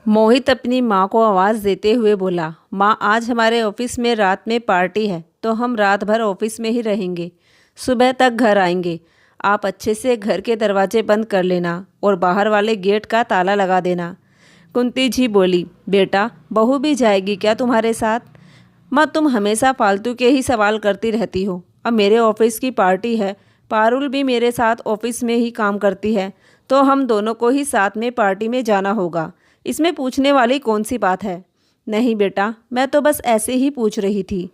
मोहित अपनी माँ को आवाज़ देते हुए बोला, माँ आज हमारे ऑफिस में रात में पार्टी है तो हम रात भर ऑफिस में ही रहेंगे। सुबह तक घर आएंगे। आप अच्छे से घर के दरवाजे बंद कर लेना और बाहर वाले गेट का ताला लगा देना। कुंती जी बोली, बेटा बहू भी जाएगी क्या तुम्हारे साथ? माँ तुम हमेशा फालतू के ही सवाल करती रहती हो। अब मेरे ऑफिस की पार्टी है, पारुल भी मेरे साथ ऑफिस में ही काम करती है, तो हम दोनों को ही साथ में पार्टी में जाना होगा। इसमें पूछने वाली कौन सी बात है? नहीं बेटा, मैं तो बस ऐसे ही पूछ रही थी।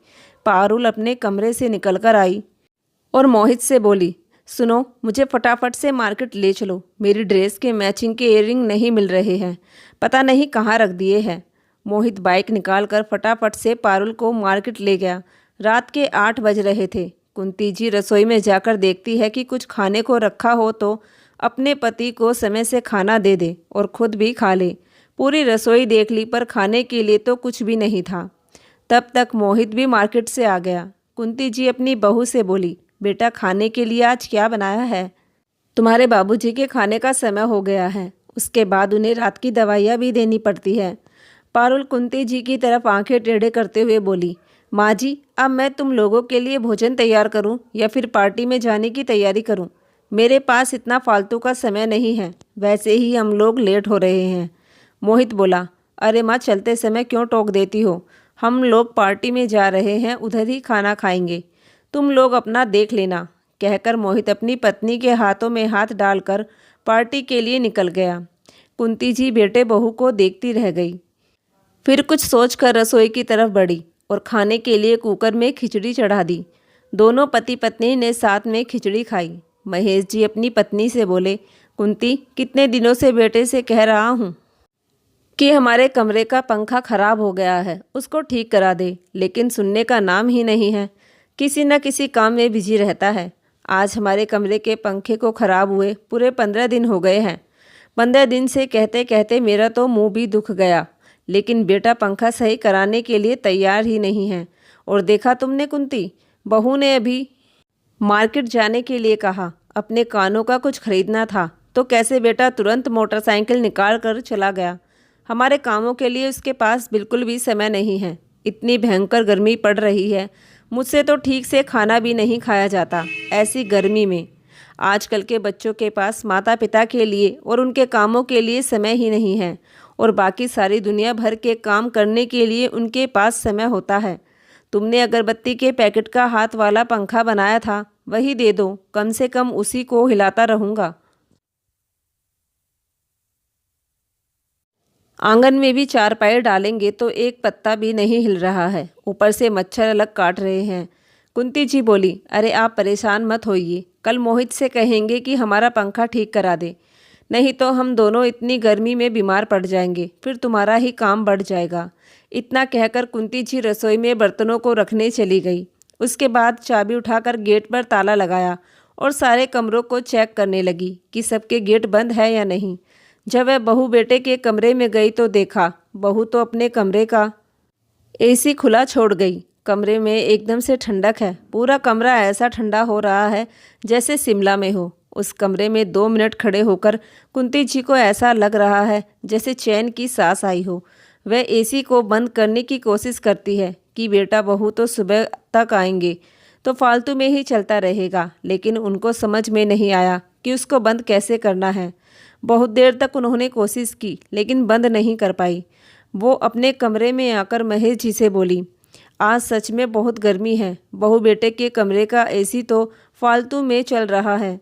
पारुल अपने कमरे से निकलकर आई और मोहित से बोली, सुनो मुझे फटाफट से मार्केट ले चलो। मेरी ड्रेस के मैचिंग के इयररिंग नहीं मिल रहे हैं, पता नहीं कहाँ रख दिए हैं। मोहित बाइक निकालकर फटाफट से पारुल को मार्केट ले गया। रात के 8 बज रहे थे। कुंती जी रसोई में जाकर देखती है कि कुछ खाने को रखा हो तो अपने पति को समय से खाना दे दे और खुद भी खा ले। पूरी रसोई देख ली पर खाने के लिए तो कुछ भी नहीं था। तब तक मोहित भी मार्केट से आ गया। कुंती जी अपनी बहू से बोली, बेटा खाने के लिए आज क्या बनाया है? तुम्हारे बाबूजी के खाने का समय हो गया है, उसके बाद उन्हें रात की दवाइयाँ भी देनी पड़ती है। पारुल कुंती जी की तरफ आंखें टेढ़े करते हुए बोली, माँ जी अब मैं तुम लोगों के लिए भोजन तैयार करूं या फिर पार्टी में जाने की तैयारी करूं? मेरे पास इतना फालतू का समय नहीं है, वैसे ही हम लोग लेट हो रहे हैं। मोहित बोला, अरे माँ चलते समय क्यों टोक देती हो? हम लोग पार्टी में जा रहे हैं, उधर ही खाना खाएंगे, तुम लोग अपना देख लेना। कहकर मोहित अपनी पत्नी के हाथों में हाथ डालकर पार्टी के लिए निकल गया। कुंती जी बेटे बहू को देखती रह गई। फिर कुछ सोचकर रसोई की तरफ बढ़ी और खाने के लिए कुकर में खिचड़ी चढ़ा दी। दोनों पति पत्नी ने साथ में खिचड़ी खाई। महेश जी अपनी पत्नी से बोले, कुंती कितने दिनों से बेटे से कह रहा हूँ कि हमारे कमरे का पंखा खराब हो गया है, उसको ठीक करा दे, लेकिन सुनने का नाम ही नहीं है। किसी न किसी काम में बिजी रहता है। आज हमारे कमरे के पंखे को खराब हुए पूरे 15 दिन हो गए हैं। 15 दिन से कहते कहते मेरा तो मुंह भी दुख गया, लेकिन बेटा पंखा सही कराने के लिए तैयार ही नहीं है। और देखा तुमने कुंती, बहू ने अभी मार्केट जाने के लिए कहा, अपने कानों का कुछ खरीदना था तो कैसे बेटा तुरंत मोटरसाइकिल निकाल कर चला गया। हमारे कामों के लिए उसके पास बिल्कुल भी समय नहीं है। इतनी भयंकर गर्मी पड़ रही है, मुझसे तो ठीक से खाना भी नहीं खाया जाता ऐसी गर्मी में। आजकल के बच्चों के पास माता पिता के लिए और उनके कामों के लिए समय ही नहीं है, और बाकी सारी दुनिया भर के काम करने के लिए उनके पास समय होता है। तुमने अगरबत्ती के पैकेट का हाथ वाला पंखा बनाया था, वही दे दो, कम से कम उसी को हिलाता रहूँगा। आंगन में भी चारपाई डालेंगे तो एक पत्ता भी नहीं हिल रहा है, ऊपर से मच्छर अलग काट रहे हैं। कुंती जी बोली, अरे आप परेशान मत होइए, कल मोहित से कहेंगे कि हमारा पंखा ठीक करा दे, नहीं तो हम दोनों इतनी गर्मी में बीमार पड़ जाएंगे, फिर तुम्हारा ही काम बढ़ जाएगा। इतना कहकर कुंती जी रसोई में बर्तनों को रखने चली गई। उसके बाद चाबी उठाकर गेट पर ताला लगाया और सारे कमरों को चेक करने लगी कि सबके गेट बंद है या नहीं। जब वह बहू बेटे के कमरे में गई तो देखा बहू तो अपने कमरे का एसी खुला छोड़ गई। कमरे में एकदम से ठंडक है, पूरा कमरा ऐसा ठंडा हो रहा है जैसे शिमला में हो। उस कमरे में 2 मिनट खड़े होकर कुंती जी को ऐसा लग रहा है जैसे चैन की सांस आई हो। वह एसी को बंद करने की कोशिश करती है कि बेटा बहू तो सुबह तक आएंगे तो फालतू में ही चलता रहेगा, लेकिन उनको समझ में नहीं आया कि उसको बंद कैसे करना है। बहुत देर तक उन्होंने कोशिश की लेकिन बंद नहीं कर पाई। वो अपने कमरे में आकर महेश जी से बोली, आज सच में बहुत गर्मी है, बहू बेटे के कमरे का एसी तो फालतू में चल रहा है।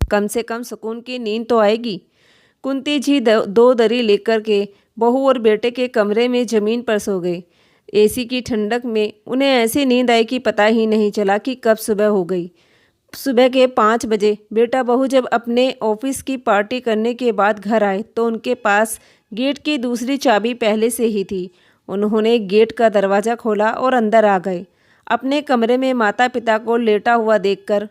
कम से कम सुकून की नींद तो आएगी। कुंती जी दो दरी लेकर के बहू और बेटे के कमरे में ज़मीन पर सो गए। एसी की ठंडक में उन्हें ऐसी नींद आई कि पता ही नहीं चला कि कब सुबह हो गई। सुबह के 5 बजे बेटा बहू जब अपने ऑफिस की पार्टी करने के बाद घर आए तो उनके पास गेट की दूसरी चाबी पहले से ही थी। उन्होंने गेट का दरवाज़ा खोला और अंदर आ गए। अपने कमरे में माता पिता को लेटा हुआ देखकर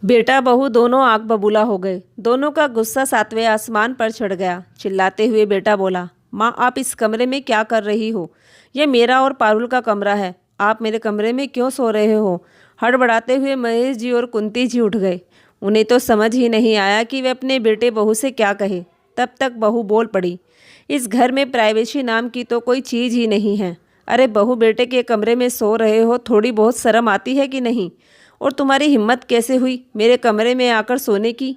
बेटा बहू दोनों आग बबूला हो गए। दोनों का गुस्सा 7वें आसमान पर चढ़ गया। चिल्लाते हुए बेटा बोला, माँ आप इस कमरे में क्या कर रही हो? यह मेरा और पारुल का कमरा है, आप मेरे कमरे में क्यों सो रहे हो? हड़बड़ाते हुए महेश जी और कुंती जी उठ गए। उन्हें तो समझ ही नहीं आया कि वे अपने बेटे बहू से क्या कहे। तब तक बहू बोल पड़ी, इस घर में प्राइवेसी नाम की तो कोई चीज़ ही नहीं है। अरे बहू बेटे के कमरे में सो रहे हो, थोड़ी बहुत शर्म आती है कि नहीं? और तुम्हारी हिम्मत कैसे हुई मेरे कमरे में आकर सोने की?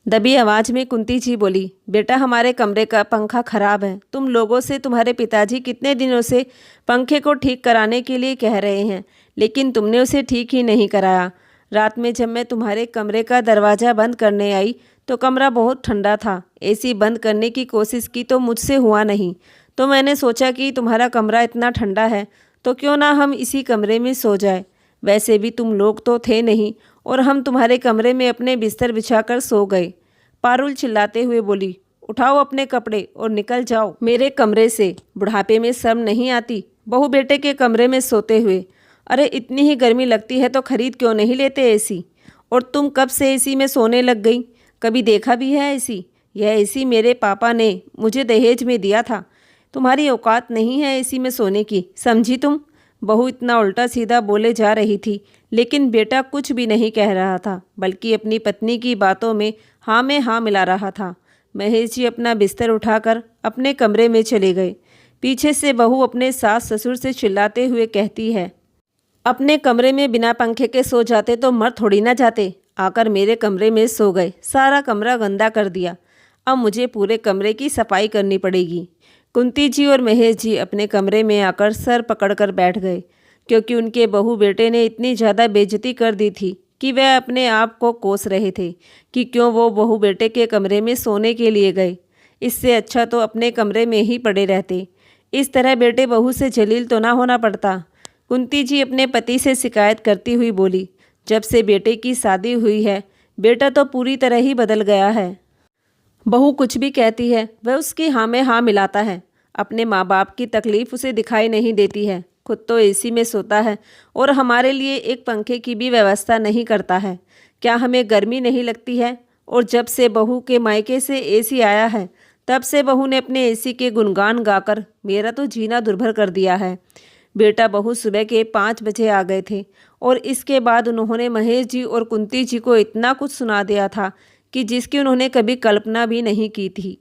दबी आवाज़ में कुंती जी बोली, बेटा हमारे कमरे का पंखा खराब है। तुम लोगों से तुम्हारे पिताजी कितने दिनों से पंखे को ठीक कराने के लिए कह रहे हैं, लेकिन तुमने उसे ठीक ही नहीं कराया। रात में जब मैं तुम्हारे कमरे का दरवाज़ा बंद करने आई तो कमरा बहुत ठंडा था। एसी बंद करने की कोशिश की तो मुझसे हुआ नहीं, तो मैंने सोचा कि तुम्हारा कमरा इतना ठंडा है तो क्यों ना हम इसी कमरे में सो जाए। वैसे भी तुम लोग तो थे नहीं और हम तुम्हारे कमरे में अपने बिस्तर बिछाकर सो गए। पारुल चिल्लाते हुए बोली, उठाओ अपने कपड़े और निकल जाओ मेरे कमरे से। बुढ़ापे में शर्म नहीं आती बहू बेटे के कमरे में सोते हुए? अरे इतनी ही गर्मी लगती है तो खरीद क्यों नहीं लेते एसी? और तुम कब से एसी में सोने लग गई? कभी देखा भी है एसी? यह एसी मेरे पापा ने मुझे दहेज में दिया था। तुम्हारी औकात नहीं है एसी में सोने की, समझी तुम? बहू इतना उल्टा सीधा बोले जा रही थी, लेकिन बेटा कुछ भी नहीं कह रहा था, बल्कि अपनी पत्नी की बातों में हाँ मिला रहा था। महेश जी अपना बिस्तर उठाकर अपने कमरे में चले गए। पीछे से बहू अपने सास ससुर से चिल्लाते हुए कहती है, अपने कमरे में बिना पंखे के सो जाते तो मर थोड़ी ना जाते। आकर मेरे कमरे में सो गए, सारा कमरा गंदा कर दिया। अब मुझे पूरे कमरे की सफाई करनी पड़ेगी। कुंती जी और महेश जी अपने कमरे में आकर सर पकड़कर बैठ गए, क्योंकि उनके बहू बेटे ने इतनी ज़्यादा बेइज्जती कर दी थी कि वह अपने आप को कोस रहे थे कि क्यों वो बहू बेटे के कमरे में सोने के लिए गए। इससे अच्छा तो अपने कमरे में ही पड़े रहते। इस तरह बेटे बहू से जलील तो ना होना पड़ता। कुंती जी अपने पति से शिकायत करती हुई बोली, जब से बेटे की शादी हुई है बेटा तो पूरी तरह ही बदल गया है। बहू कुछ भी कहती है वह उसकी हाँ में हाँ मिलाता है। अपने माँ बाप की तकलीफ़ उसे दिखाई नहीं देती है। खुद तो एसी में सोता है और हमारे लिए एक पंखे की भी व्यवस्था नहीं करता है। क्या हमें गर्मी नहीं लगती है? और जब से बहू के मायके से एसी आया है तब से बहू ने अपने एसी के गुणगान गाकर मेरा तो जीना दुर्भर कर दिया है। बेटा बहू सुबह के 5 बजे आ गए थे और इसके बाद उन्होंने महेश जी और कुंती जी को इतना कुछ सुना दिया था कि जिसकी उन्होंने कभी कल्पना भी नहीं की थी।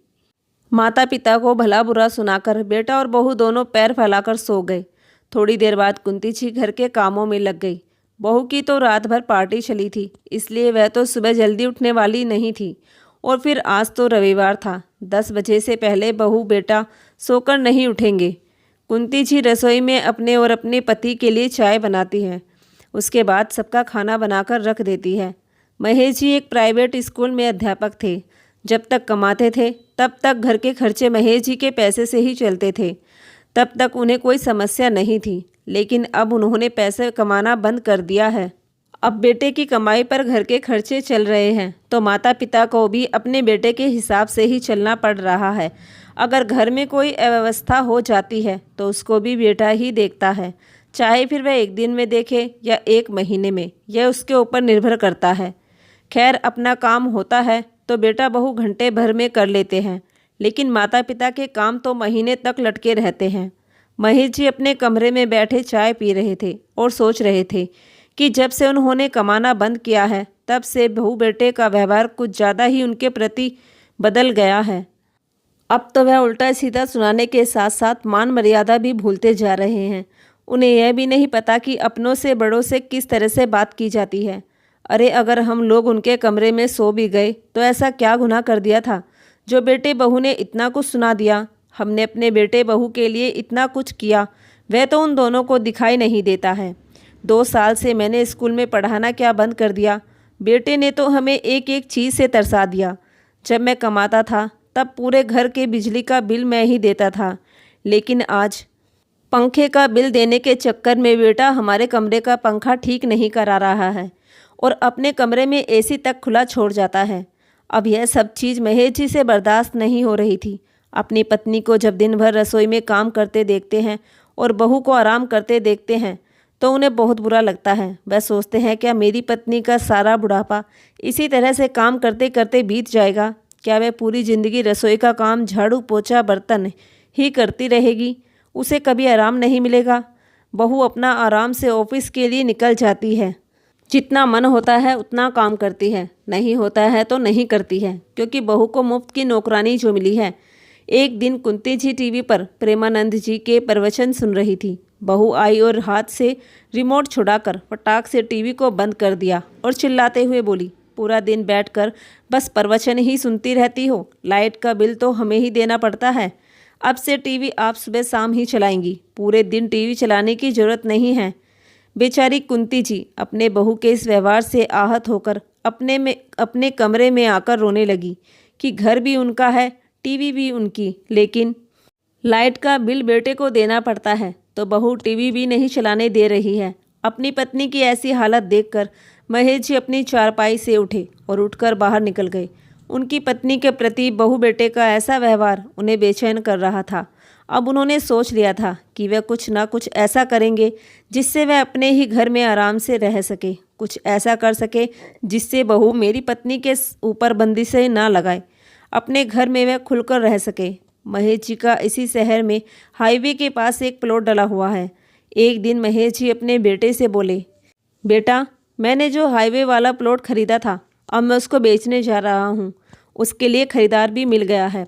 माता पिता को भला बुरा सुनाकर बेटा और बहू दोनों पैर फैलाकर सो गए। थोड़ी देर बाद कुंती जी घर के कामों में लग गई। बहू की तो रात भर पार्टी चली थी, इसलिए वह तो सुबह जल्दी उठने वाली नहीं थी। और फिर आज तो रविवार था, 10 बजे से पहले बहू बेटा सोकर नहीं उठेंगे। कुंती जी रसोई में अपने और अपने पति के लिए चाय बनाती है। उसके बाद सबका खाना बनाकर रख देती है। महेश जी एक प्राइवेट स्कूल में अध्यापक थे। जब तक कमाते थे तब तक घर के खर्चे महेश जी के पैसे से ही चलते थे। तब तक उन्हें कोई समस्या नहीं थी, लेकिन अब उन्होंने पैसे कमाना बंद कर दिया है। अब बेटे की कमाई पर घर के खर्चे चल रहे हैं तो माता पिता को भी अपने बेटे के हिसाब से ही चलना पड़ रहा है। अगर घर में कोई अव्यवस्था हो जाती है तो उसको भी बेटा ही देखता है, चाहे फिर वह 1 दिन में देखे या 1 महीने में, यह उसके ऊपर निर्भर करता है। खैर अपना काम होता है तो बेटा बहू घंटे भर में कर लेते हैं, लेकिन माता पिता के काम तो महीने तक लटके रहते हैं। महेश जी अपने कमरे में बैठे चाय पी रहे थे और सोच रहे थे कि जब से उन्होंने कमाना बंद किया है तब से बहू बेटे का व्यवहार कुछ ज़्यादा ही उनके प्रति बदल गया है। अब तो वह उल्टा सीधा सुनाने के साथ साथ मान मर्यादा भी भूलते जा रहे हैं। उन्हें यह भी नहीं पता कि अपनों से बड़ों से किस तरह से बात की जाती है। अरे अगर हम लोग उनके कमरे में सो भी गए तो ऐसा क्या गुनाह कर दिया था जो बेटे बहू ने इतना कुछ सुना दिया? हमने अपने बेटे बहू के लिए इतना कुछ किया, वह तो उन दोनों को दिखाई नहीं देता है। 2 साल से मैंने स्कूल में पढ़ाना क्या बंद कर दिया? बेटे ने तो हमें एक एक चीज़ से तरसा दिया। जब मैं कमाता था तब पूरे घर के बिजली का बिल मैं ही देता था, लेकिन आज पंखे का बिल देने के चक्कर में बेटा हमारे कमरे का पंखा ठीक नहीं करा रहा है और अपने कमरे में एसी तक खुला छोड़ जाता है। अब यह सब चीज़ महेश जी से बर्दाश्त नहीं हो रही थी। अपनी पत्नी को जब दिन भर रसोई में काम करते देखते हैं और बहू को आराम करते देखते हैं तो उन्हें बहुत बुरा लगता है। वह सोचते हैं क्या मेरी पत्नी का सारा बुढ़ापा इसी तरह से काम करते करते बीत जाएगा? क्या वह पूरी ज़िंदगी रसोई का काम, झाड़ू पोछा, बर्तन ही करती रहेगी? उसे कभी आराम नहीं मिलेगा। बहू अपना आराम से ऑफिस के लिए निकल जाती है। जितना मन होता है उतना काम करती है, नहीं होता है तो नहीं करती है, क्योंकि बहू को मुफ्त की नौकरानी जो मिली है। एक दिन कुंती जी टीवी पर प्रेमानंद जी के प्रवचन सुन रही थी। बहू आई और हाथ से रिमोट छुड़ाकर फटाक से टीवी को बंद कर दिया और चिल्लाते हुए बोली, पूरा दिन बैठकर बस प्रवचन ही सुनती रहती हो, लाइट का बिल तो हमें ही देना पड़ता है। अब से टीवी आप सुबह शाम ही चलाएंगी, पूरे दिन टीवी चलाने की जरूरत नहीं है। बेचारी कुंती जी अपने बहू के इस व्यवहार से आहत होकर अपने कमरे में आकर रोने लगी कि घर भी उनका है, टीवी भी उनकी, लेकिन लाइट का बिल बेटे को देना पड़ता है तो बहू टीवी भी नहीं चलाने दे रही है। अपनी पत्नी की ऐसी हालत देखकर महेश जी अपनी चारपाई से उठे और उठकर बाहर निकल गए। उनकी पत्नी के प्रति बहू बेटे का ऐसा व्यवहार उन्हें बेचैन कर रहा था। अब उन्होंने सोच लिया था कि वह कुछ ना कुछ ऐसा करेंगे जिससे वह अपने ही घर में आराम से रह सके, कुछ ऐसा कर सके जिससे बहू मेरी पत्नी के ऊपर बंदिशें ना लगाए, अपने घर में वह खुलकर रह सके। महेश जी का इसी शहर में हाईवे के पास एक प्लॉट डला हुआ है। एक दिन महेश जी अपने बेटे से बोले, बेटा, मैंने जो हाईवे वाला प्लॉट खरीदा था, अब मैं उसको बेचने जा रहा हूँ। उसके लिए खरीदार भी मिल गया है।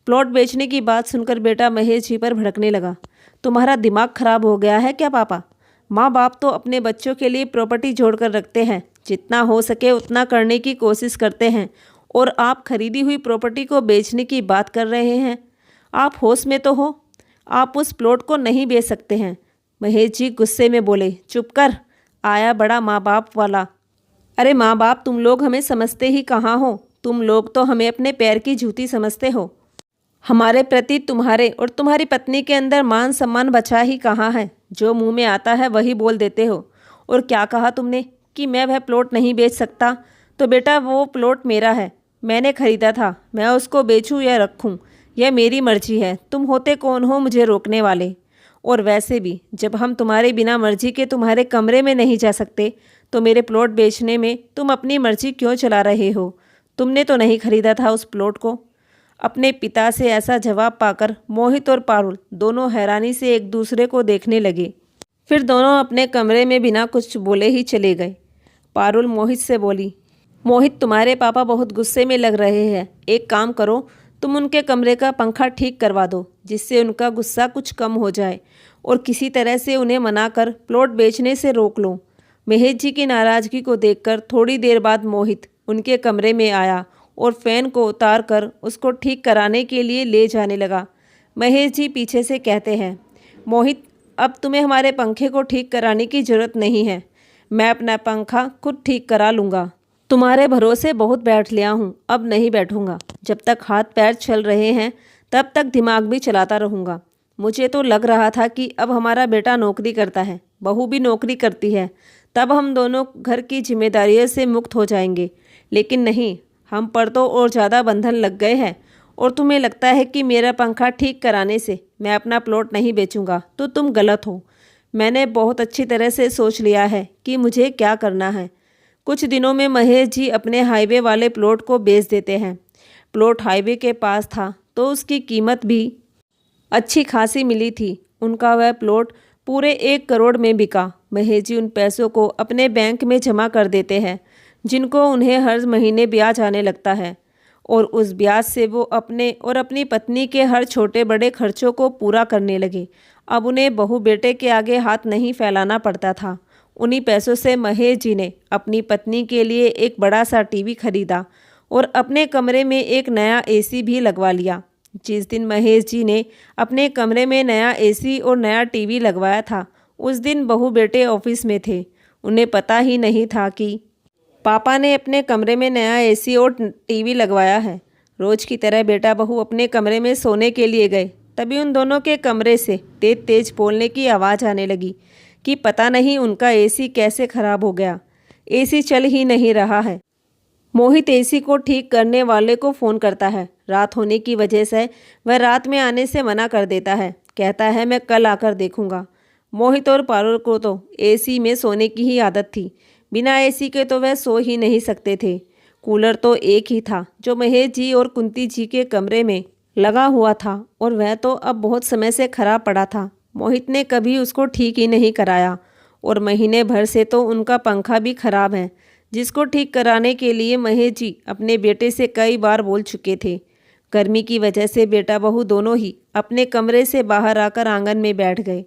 प्लॉट बेचने की बात सुनकर बेटा महेश जी पर भड़कने लगा। तुम्हारा दिमाग खराब हो गया है क्या पापा? माँ बाप तो अपने बच्चों के लिए प्रॉपर्टी जोड़ कर रखते हैं, जितना हो सके उतना करने की कोशिश करते हैं, और आप खरीदी हुई प्रॉपर्टी को बेचने की बात कर रहे हैं। आप होश में तो हो, आप उस प्लॉट को नहीं बेच सकते हैं। महेश जी गुस्से में बोले, चुप कर, आया बड़ा माँ बाप वाला। अरे माँ बाप तुम लोग हमें समझते ही कहाँ हो, तुम लोग तो हमें अपने पैर की जूती समझते हो। हमारे प्रति तुम्हारे और तुम्हारी पत्नी के अंदर मान सम्मान बचा ही कहाँ है? जो मुंह में आता है वही बोल देते हो। और क्या कहा तुमने कि मैं वह प्लॉट नहीं बेच सकता? तो बेटा वो प्लॉट मेरा है, मैंने खरीदा था, मैं उसको बेचूं या रखूं यह मेरी मर्जी है। तुम होते कौन हो मुझे रोकने वाले? और वैसे भी जब हम तुम्हारे बिना मर्जी के तुम्हारे कमरे में नहीं जा सकते तो मेरे प्लॉट बेचने में तुम अपनी मर्जी क्यों चला रहे हो? तुमने तो नहीं खरीदा था उस प्लॉट को। अपने पिता से ऐसा जवाब पाकर मोहित और पारुल दोनों हैरानी से एक दूसरे को देखने लगे। फिर दोनों अपने कमरे में बिना कुछ बोले ही चले गए। पारुल मोहित से बोली, मोहित, तुम्हारे पापा बहुत गुस्से में लग रहे हैं। एक काम करो, तुम उनके कमरे का पंखा ठीक करवा दो, जिससे उनका गुस्सा कुछ कम हो जाए, और किसी तरह से उन्हें मनाकर प्लॉट बेचने से रोक लो। महेश जी की नाराज़गी को देखकर थोड़ी देर बाद मोहित उनके कमरे में आया और फैन को उतार कर उसको ठीक कराने के लिए ले जाने लगा। महेश जी पीछे से कहते हैं, मोहित, अब तुम्हें हमारे पंखे को ठीक कराने की ज़रूरत नहीं है, मैं अपना पंखा खुद ठीक करा लूँगा। तुम्हारे भरोसे बहुत बैठ लिया हूँ, अब नहीं बैठूँगा। जब तक हाथ पैर चल रहे हैं तब तक दिमाग भी चलाता रहूँगा। मुझे तो लग रहा था कि अब हमारा बेटा नौकरी करता है, बहू भी नौकरी करती है, तब हम दोनों घर की जिम्मेदारियों से मुक्त हो जाएंगे, लेकिन नहीं, हम पर तो और ज़्यादा बंधन लग गए हैं। और तुम्हें लगता है कि मेरा पंखा ठीक कराने से मैं अपना प्लॉट नहीं बेचूंगा, तो तुम गलत हो। मैंने बहुत अच्छी तरह से सोच लिया है कि मुझे क्या करना है। कुछ दिनों में महेश जी अपने हाईवे वाले प्लॉट को बेच देते हैं। प्लॉट हाईवे के पास था तो उसकी कीमत भी अच्छी खासी मिली थी। उनका वह प्लॉट पूरे 1 करोड़ में बिका। महेश जी उन पैसों को अपने बैंक में जमा कर देते हैं, जिनको उन्हें हर महीने ब्याज आने लगता है, और उस ब्याज से वो अपने और अपनी पत्नी के हर छोटे बड़े खर्चों को पूरा करने लगे। अब उन्हें बहू बेटे के आगे हाथ नहीं फैलाना पड़ता था। उन्हीं पैसों से महेश जी ने अपनी पत्नी के लिए एक बड़ा सा टीवी खरीदा और अपने कमरे में एक नया एसी भी लगवा लिया। जिस दिन महेश जी ने अपने कमरे में नया एसी और नया टीवी लगवाया था, उस दिन बहू बेटे ऑफिस में थे। उन्हें पता ही नहीं था कि पापा ने अपने कमरे में नया एसी और टीवी लगवाया है। रोज की तरह बेटा बहू अपने कमरे में सोने के लिए गए, तभी उन दोनों के कमरे से तेज तेज बोलने की आवाज़ आने लगी कि पता नहीं उनका एसी कैसे खराब हो गया, एसी चल ही नहीं रहा है। मोहित एसी को ठीक करने वाले को फ़ोन करता है। रात होने की वजह से वह रात में आने से मना कर देता है, कहता है मैं कल आकर देखूंगा। मोहित और पारुल को तो एसी में सोने की ही आदत थी, बिना एसी के तो वह सो ही नहीं सकते थे। कूलर तो एक ही था जो महेश जी और कुंती जी के कमरे में लगा हुआ था, और वह तो अब बहुत समय से खराब पड़ा था। मोहित ने कभी उसको ठीक ही नहीं कराया और महीने भर से तो उनका पंखा भी खराब है, जिसको ठीक कराने के लिए महेश जी अपने बेटे से कई बार बोल चुके थे। गर्मी की वजह से बेटा बहू दोनों ही अपने कमरे से बाहर आकर आंगन में बैठ गए।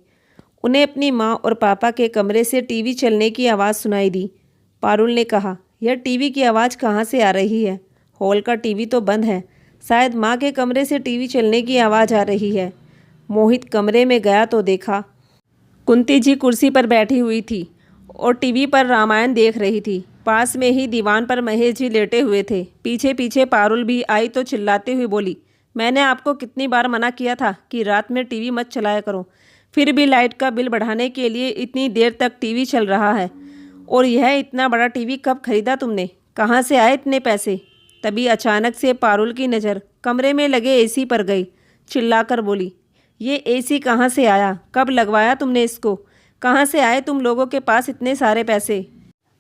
उन्हें अपनी माँ और पापा के कमरे से टीवी चलने की आवाज़ सुनाई दी। पारुल ने कहा, यह टीवी की आवाज़ कहाँ से आ रही है? हॉल का टीवी तो बंद है, शायद माँ के कमरे से टीवी चलने की आवाज़ आ रही है। मोहित कमरे में गया तो देखा कुंती जी कुर्सी पर बैठी हुई थी और टीवी पर रामायण देख रही थी। पास में ही दीवान पर महेश जी लेटे हुए थे। पीछे पीछे पारुल भी आई तो चिल्लाते हुए बोली, मैंने आपको कितनी बार मना किया था कि रात में टीवी मत चलाया करो, फिर भी लाइट का बिल बढ़ाने के लिए इतनी देर तक टीवी चल रहा है। और यह इतना बड़ा टीवी कब खरीदा तुमने? कहाँ से आए इतने पैसे? तभी अचानक से पारुल की नज़र कमरे में लगे एसी पर गई। चिल्लाकर बोली, ये एसी कहाँ से आया? कब लगवाया तुमने इसको? कहाँ से आए तुम लोगों के पास इतने सारे पैसे?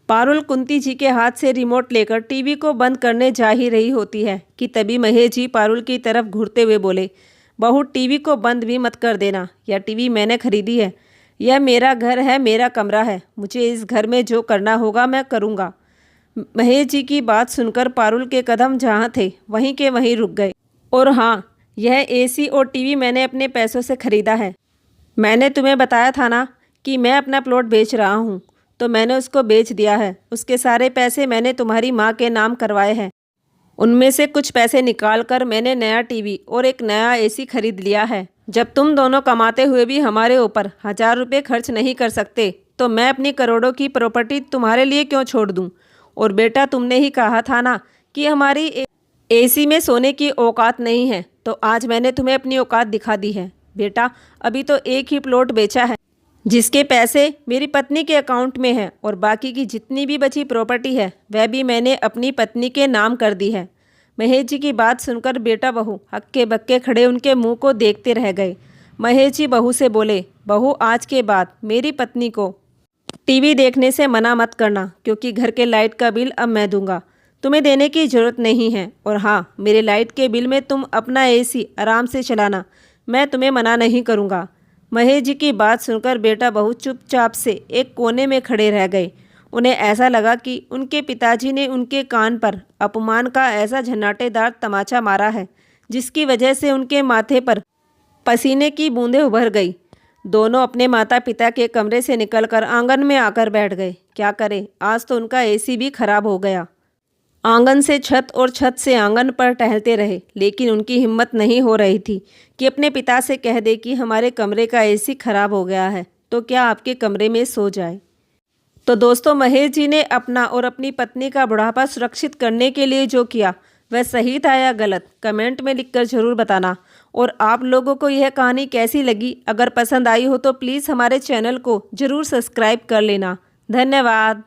पारुल कुंती जी के हाथ से रिमोट लेकर टीवी को बंद करने जा ही रही होती है कि तभी महेश जी पारुल की तरफ घूरते हुए बोले, बहू टीवी को बंद भी मत कर देना। यह टीवी मैंने खरीदी है, यह मेरा घर है, मेरा कमरा है, मुझे इस घर में जो करना होगा मैं करूँगा। महेश जी की बात सुनकर पारुल के कदम जहाँ थे वहीं के वहीं रुक गए। और हाँ, यह एसी और टीवी मैंने अपने पैसों से खरीदा है। मैंने तुम्हें बताया था ना कि मैं अपना प्लॉट बेच रहा हूँ, तो मैंने उसको बेच दिया है। उसके सारे पैसे मैंने तुम्हारी माँ के नाम करवाए हैं। उनमें से कुछ पैसे निकालकर मैंने नया टीवी और एक नया एसी खरीद लिया है। जब तुम दोनों कमाते हुए भी हमारे ऊपर 1000 रुपये खर्च नहीं कर सकते, तो मैं अपनी करोड़ों की प्रॉपर्टी तुम्हारे लिए क्यों छोड़ दूँ? और बेटा, तुमने ही कहा था ना कि हमारी एसी में सोने की औकात नहीं है, तो आज मैंने तुम्हें अपनी औकात दिखा दी है। बेटा, अभी तो एक ही प्लॉट बेचा है, जिसके पैसे मेरी पत्नी के अकाउंट में हैं, और बाकी की जितनी भी बची प्रॉपर्टी है वह भी मैंने अपनी पत्नी के नाम कर दी है। महेश जी की बात सुनकर बेटा बहू हक्के बक्के खड़े उनके मुंह को देखते रह गए। महेश जी बहू से बोले, बहू, आज के बाद मेरी पत्नी को टीवी देखने से मना मत करना, क्योंकि घर के लाइट का बिल अब मैं दूंगा, तुम्हें देने की ज़रूरत नहीं है। और हाँ, मेरे लाइट के बिल में तुम अपना एसी आराम से चलाना, मैं तुम्हें मना नहीं करूँगा। महेश जी की बात सुनकर बेटा बहू चुपचाप से एक कोने में खड़े रह गए। उन्हें ऐसा लगा कि उनके पिताजी ने उनके कान पर अपमान का ऐसा झन्नाटेदार तमाचा मारा है, जिसकी वजह से उनके माथे पर पसीने की बूंदें उभर गई। दोनों अपने माता पिता के कमरे से निकलकर आंगन में आकर बैठ गए। क्या करें, आज तो उनका एसी भी खराब हो गया। आंगन से छत और छत से आंगन पर टहलते रहे, लेकिन उनकी हिम्मत नहीं हो रही थी कि अपने पिता से कह दे कि हमारे कमरे का एसी खराब हो गया है, तो क्या आपके कमरे में सो जाए। तो दोस्तों, महेश जी ने अपना और अपनी पत्नी का बुढ़ापा सुरक्षित करने के लिए जो किया वह सही था या गलत, कमेंट में लिखकर ज़रूर बताना। और आप लोगों को यह कहानी कैसी लगी? अगर पसंद आई हो तो प्लीज़ हमारे चैनल को ज़रूर सब्सक्राइब कर लेना। धन्यवाद।